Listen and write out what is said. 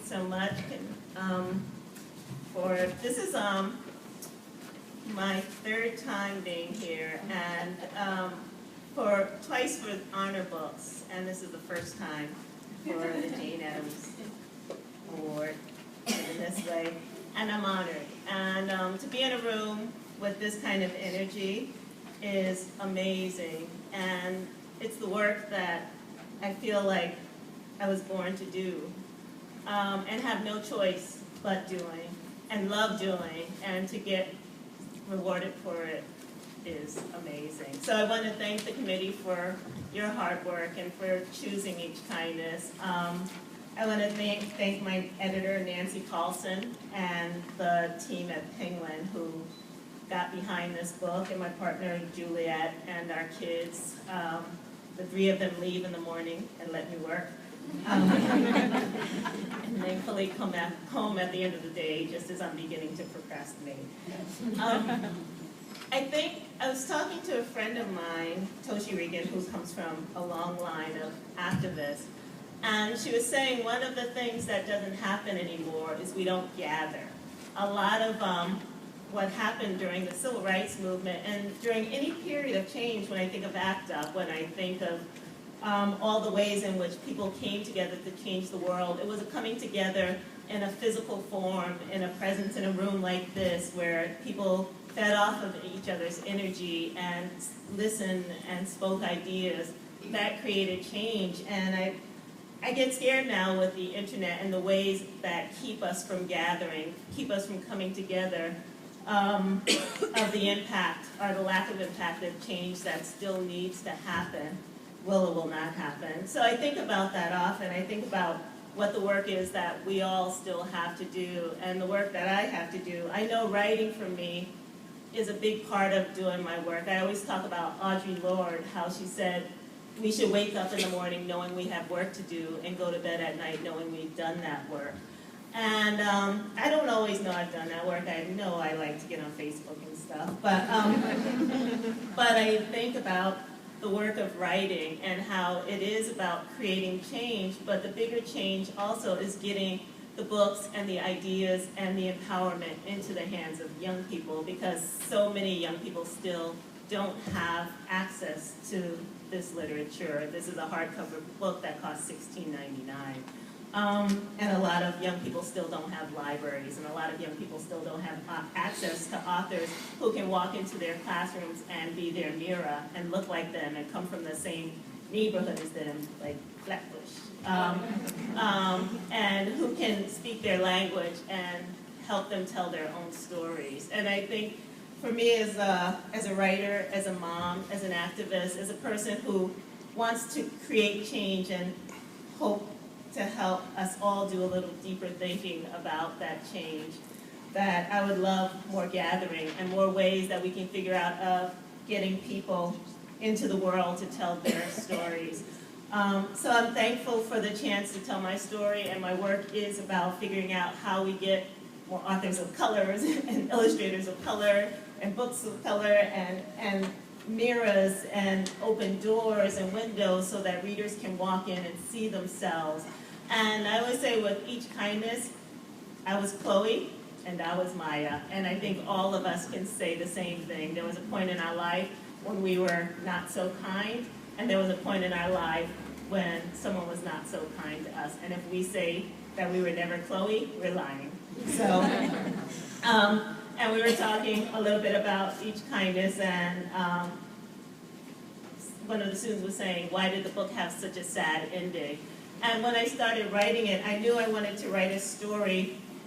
so much. This is my third time being here, and twice for honor books, and this is the first time for the Jane Addams Award in this way, and I'm honored. And to be in a room with this kind of energy is amazing, and it's the work that I feel like I was born to do, and have no choice but doing, and love doing, and to get rewarded for it is amazing. So I want to thank the committee for your hard work and for choosing Each Kindness. I want to thank my editor, Nancy Carlson, and the team at Penguin who got behind this book, and my partner, Juliet, and our kids. The three of them leave in the morning and let me work. And thankfully come home at the end of the day just as I'm beginning to procrastinate. I think I was talking to a friend of mine, Toshi Regan, who comes from a long line of activists, and she was saying one of the things that doesn't happen anymore is we don't gather. A lot of what happened during the civil rights movement and during any period of change, when I think of ACT UP, when I think of all the ways in which people came together to change the world, it was a coming together in a physical form, in a presence in a room like this, where people fed off of each other's energy and listened and spoke ideas. That created change. And I get scared now with the internet and the ways that keep us from gathering, keep us from coming together, of the impact or the lack of impact of change that still needs to happen, will or will not happen. So I think about that often. I think about what the work is that we all still have to do and the work that I have to do. I know writing for me is a big part of doing my work. I always talk about Audre Lorde, how she said we should wake up in the morning knowing we have work to do and go to bed at night knowing we've done that work. And I don't always know I've done that work. I know I like to get on Facebook and stuff, but I think about the work of writing and how it is about creating change, but the bigger change also is getting the books and the ideas and the empowerment into the hands of young people, because so many young people still don't have access to this literature. This is a hardcover book that costs $16.99. And a lot of young people still don't have libraries, and a lot of young people still don't have access to authors who can walk into their classrooms and be their mirror and look like them and come from the same neighborhood as them, like Flatbush, and who can speak their language and help them tell their own stories. And I think for me as a writer, as a mom, as an activist, as a person who wants to create change and hope to help us all do a little deeper thinking about that change, that I would love more gathering and more ways that we can figure out of getting people into the world to tell their stories. So I'm thankful for the chance to tell my story, and my work is about figuring out how we get more authors of colors and illustrators of color and books of color and mirrors and open doors and windows so that readers can walk in and see themselves. And I always say with Each Kindness, I was Chloe and I was Maya. And I think all of us can say the same thing. There was a point in our life when we were not so kind, and there was a point in our life when someone was not so kind to us. And if we say that we were never Chloe, we're lying. So, and we were talking a little bit about Each Kindness, and one of the students was saying, why did the book have such a sad ending? And when I started writing it, I knew I wanted to write a story